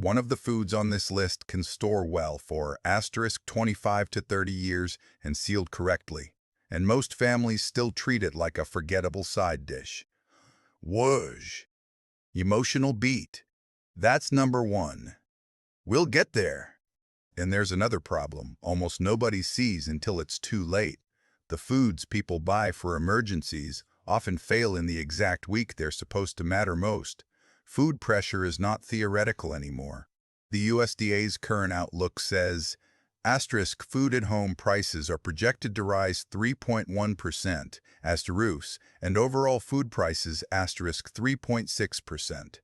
One of the foods on this list can store well for asterisk 25 to 30 years and sealed correctly, and most families still treat it like a forgettable side dish. Whoosh! Emotional beat. That's number one. We'll get there. And there's another problem almost nobody sees until it's too late. The foods people buy for emergencies often fail in the exact week they're supposed to matter most. Food pressure is not theoretical anymore. The USDA's current outlook says, asterisk food-at-home prices are projected to rise 3.1%, asterisk, and overall food prices asterisk 3.6%.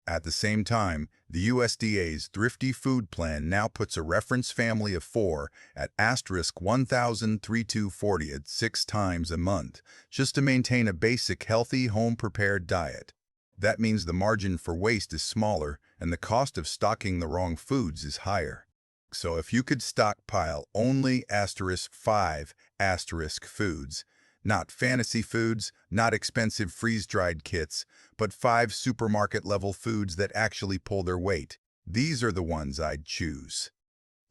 At the same time, the USDA's Thrifty Food Plan now puts a reference family of 4 at asterisk 1,340 at 6 times a month, just to maintain a basic healthy home-prepared diet. That means the margin for waste is smaller and the cost of stocking the wrong foods is higher. So if you could stockpile only asterisk 5 asterisk foods, not fantasy foods, not expensive freeze-dried kits, but 5 supermarket-level foods that actually pull their weight, these are the ones I'd choose.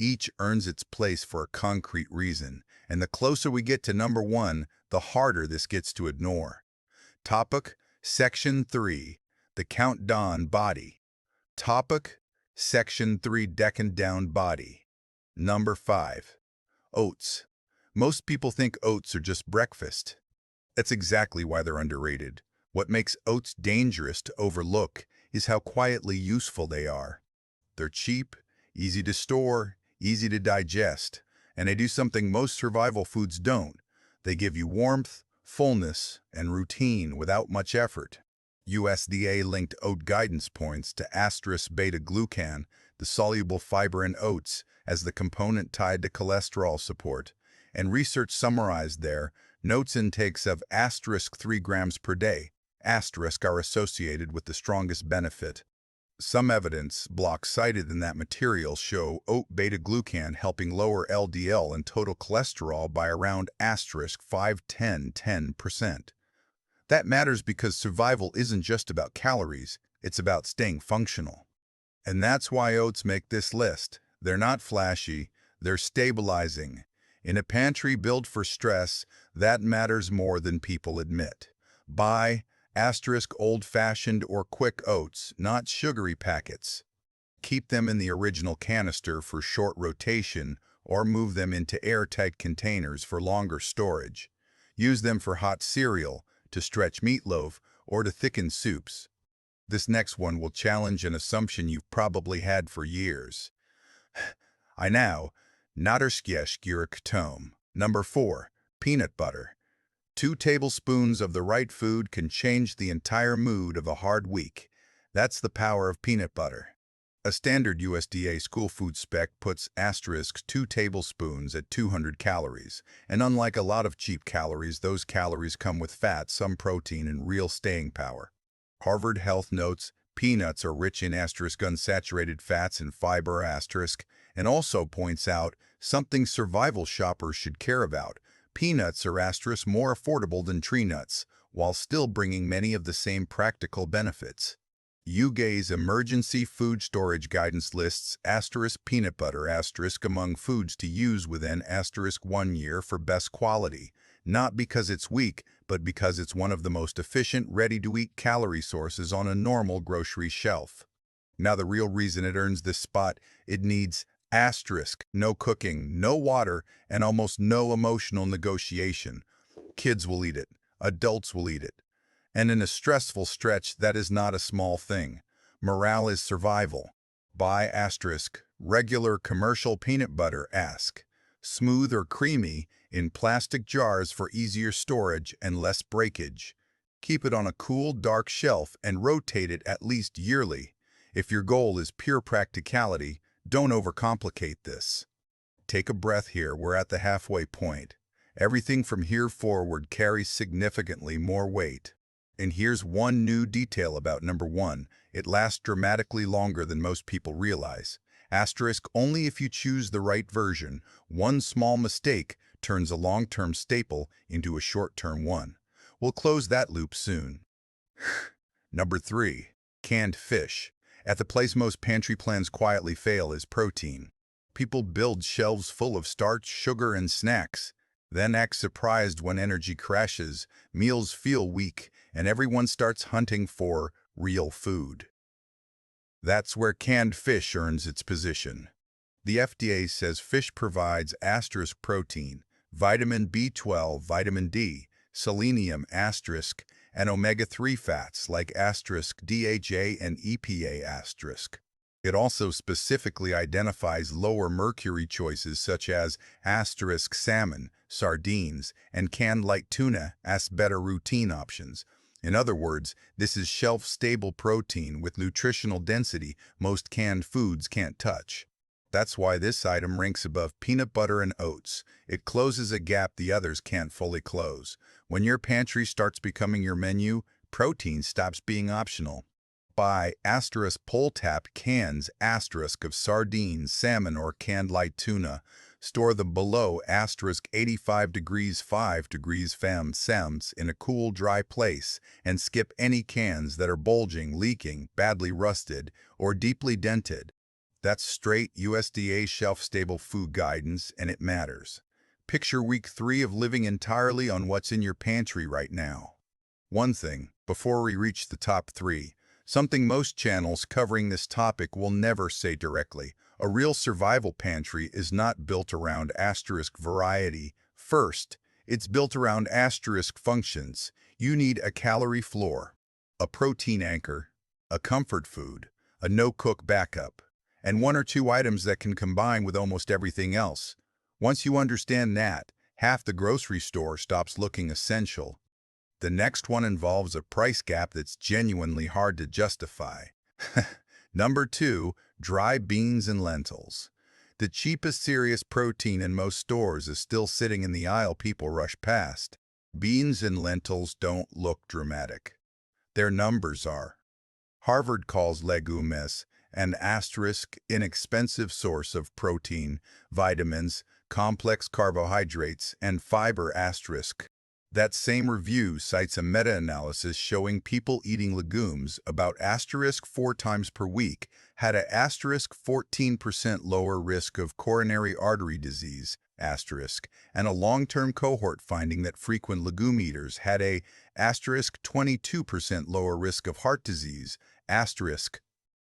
Each earns its place for a concrete reason, and the closer we get to number 1, the harder this gets to ignore. Topic, Section 3, the Countdown Body. Topic, Section 3, Decking Down Body. Number 5, oats. Most people think oats are just breakfast. That's exactly why they're underrated. What makes oats dangerous to overlook is how quietly useful they are. They're cheap, easy to store, easy to digest, and they do something most survival foods don't. They give you warmth, fullness, and routine without much effort. USDA linked oat guidance points to asterisk beta-glucan, the soluble fiber in oats, as the component tied to cholesterol support, and research summarized there, notes intakes of asterisk 3 grams per day, asterisk are associated with the strongest benefit. Some evidence blocks cited in that material show oat beta-glucan helping lower LDL and total cholesterol by around asterisk 5-10%. That matters because survival isn't just about calories, it's about staying functional. And that's why oats make this list. They're not flashy, they're stabilizing. In a pantry built for stress, that matters more than people admit. Buy asterisk old-fashioned or quick oats, not sugary packets. Keep them in the original canister for short rotation or move them into airtight containers for longer storage. Use them for hot cereal, to stretch meatloaf, or to thicken soups. This next one will challenge an assumption you've probably had for years. I know. Tome. Number 4, peanut butter. 2 tablespoons of the right food can change the entire mood of a hard week. That's the power of peanut butter. A standard USDA school food spec puts asterisk 2 tablespoons at 200 calories, and unlike a lot of cheap calories, those calories come with fat, some protein, and real staying power. Harvard Health notes peanuts are rich in asterisk unsaturated fats and fiber asterisk, and also points out something survival shoppers should care about. Peanuts are asterisk more affordable than tree nuts, while still bringing many of the same practical benefits. USDA's emergency food storage guidance lists asterisk peanut butter asterisk among foods to use within asterisk 1 year for best quality, not because it's weak, but because it's one of the most efficient, ready-to-eat calorie sources on a normal grocery shelf. Now the real reason it earns this spot, it needs asterisk, no cooking, no water, and almost no emotional negotiation. Kids will eat it. Adults will eat it. And in a stressful stretch, that is not a small thing. Morale is survival. Buy asterisk, regular commercial peanut butter ask. Smooth or creamy, in plastic jars for easier storage and less breakage. Keep it on a cool, dark shelf and rotate it at least yearly. If your goal is pure practicality, don't overcomplicate this. Take a breath here, we're at the halfway point. Everything from here forward carries significantly more weight. And here's one new detail about number 1. It lasts dramatically longer than most people realize. Asterisk only if you choose the right version. One small mistake turns a long-term staple into a short-term one. We'll close that loop soon. Number 3. Canned fish. At the place most pantry plans quietly fail is protein. People build shelves full of starch, sugar, and snacks, then act surprised when energy crashes, meals feel weak, and everyone starts hunting for real food. That's where canned fish earns its position. The FDA says fish provides asterisk protein, vitamin B12, vitamin D, selenium asterisk, and omega-3 fats like asterisk DHA and EPA asterisk. It also specifically identifies lower mercury choices such as asterisk salmon, sardines, and canned light tuna as better routine options. In other words, this is shelf-stable protein with nutritional density most canned foods can't touch. That's why this item ranks above peanut butter and oats. It closes a gap the others can't fully close. When your pantry starts becoming your menu, protein stops being optional. Buy asterisk pull-tap cans asterisk of sardines, salmon, or canned light tuna. Store them below asterisk 85 degrees 5 degrees Fahrenheit in a cool, dry place, and skip any cans that are bulging, leaking, badly rusted, or deeply dented. That's straight USDA shelf-stable food guidance, and it matters. Picture week 3 of living entirely on what's in your pantry right now. One thing, before we reach the top 3, something most channels covering this topic will never say directly. A real survival pantry is not built around asterisk variety. First, it's built around asterisk functions. You need a calorie floor, a protein anchor, a comfort food, a no-cook backup, and 1 or 2 items that can combine with almost everything else. Once you understand that, half the grocery store stops looking essential. The next one involves a price gap that's genuinely hard to justify. Number 2, dry beans and lentils. The cheapest serious protein in most stores is still sitting in the aisle people rush past. Beans and lentils don't look dramatic. Their numbers are. Harvard calls legumes an asterisk inexpensive source of protein, vitamins, complex carbohydrates, and fiber asterisk. That same review cites a meta-analysis showing people eating legumes about asterisk 4 times per week had a asterisk 14% lower risk of coronary artery disease asterisk, and a long-term cohort finding that frequent legume eaters had a asterisk 22% lower risk of heart disease asterisk.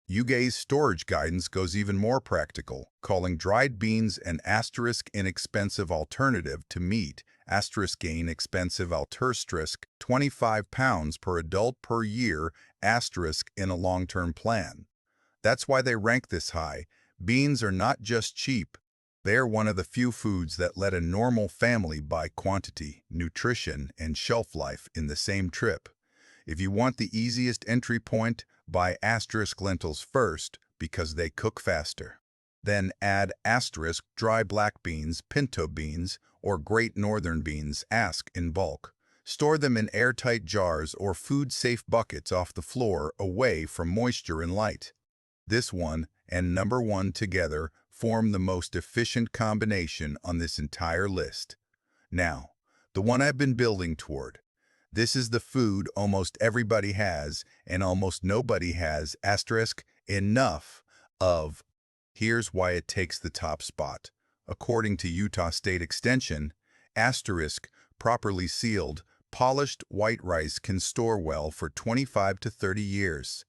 UGA's storage guidance goes even more practical, calling dried beans an asterisk inexpensive alternative to meat, asterisk gain expensive asterisk 25 pounds per adult per year, asterisk in a long-term plan. That's why they rank this high. Beans are not just cheap. They're one of the few foods that let a normal family buy quantity, nutrition, and shelf life in the same trip. If you want the easiest entry point, buy asterisk lentils first because they cook faster. Then add asterisk dry black beans, pinto beans, or Great Northern beans in bulk. Store them in airtight jars or food-safe buckets off the floor away from moisture and light. This one and number 1 together form the most efficient combination on this entire list. Now, the one I've been building toward. This is the food almost everybody has and almost nobody has asterisk enough of. Here's why it takes the top spot. According to Utah State Extension, asterisk properly sealed, polished white rice can store well for 25 to 30 years.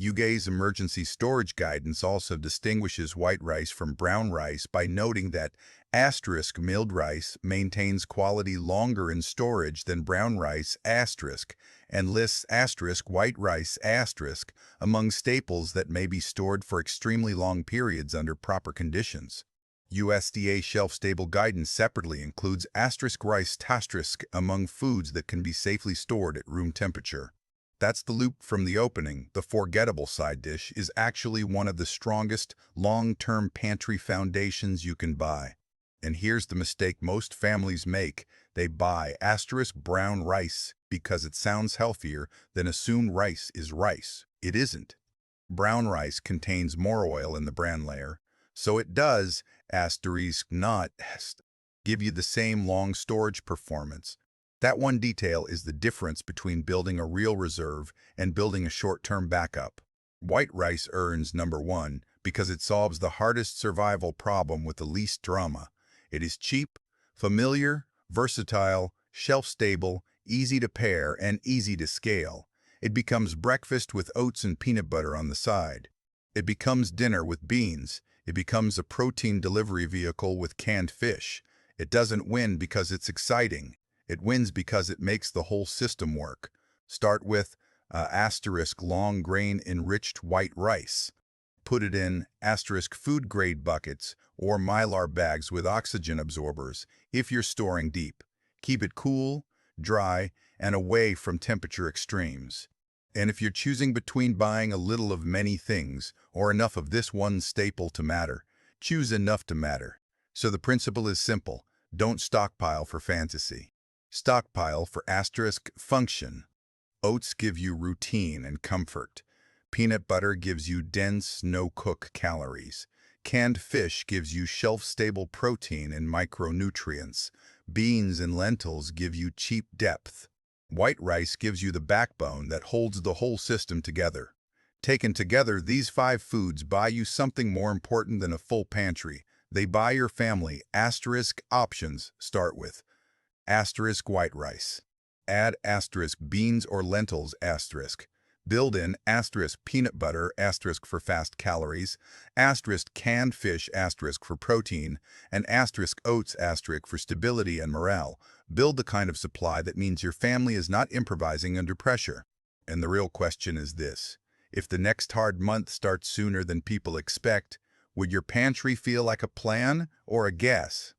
UGA's emergency storage guidance also distinguishes white rice from brown rice by noting that asterisk milled rice maintains quality longer in storage than brown rice asterisk and lists asterisk white rice asterisk among staples that may be stored for extremely long periods under proper conditions. USDA shelf-stable guidance separately includes asterisk rice asterisk among foods that can be safely stored at room temperature. That's the loop from the opening. The forgettable side dish is actually one of the strongest long-term pantry foundations you can buy. And here's the mistake most families make. They buy asterisk brown rice because it sounds healthier than assume rice is rice. It isn't. Brown rice contains more oil in the bran layer, so it does asterisk not give you the same long storage performance. That one detail is the difference between building a real reserve and building a short-term backup. White rice earns number one because it solves the hardest survival problem with the least drama. It is cheap, familiar, versatile, shelf-stable, easy to pair, and easy to scale. It becomes breakfast with oats and peanut butter on the side. It becomes dinner with beans. It becomes a protein delivery vehicle with canned fish. It doesn't win because it's exciting. It wins because it makes the whole system work. Start with asterisk long grain enriched white rice. Put it in asterisk food grade buckets or mylar bags with oxygen absorbers if you're storing deep. Keep it cool, dry, and away from temperature extremes. And if you're choosing between buying a little of many things or enough of this one staple to matter, choose enough to matter. So the principle is simple. Don't stockpile for fantasy. Stockpile for asterisk function. Oats give you routine and comfort. Peanut butter gives you dense, no-cook calories. Canned fish gives you shelf-stable protein and micronutrients. Beans and lentils give you cheap depth. White rice gives you the backbone that holds the whole system together. Taken together, these 5 foods buy you something more important than a full pantry. They buy your family asterisk options. Start with asterisk white rice. Add asterisk beans or lentils asterisk. Build in asterisk peanut butter asterisk for fast calories, asterisk canned fish asterisk for protein, and asterisk oats asterisk for stability and morale. Build the kind of supply that means your family is not improvising under pressure. And the real question is this: if the next hard month starts sooner than people expect, would your pantry feel like a plan or a guess?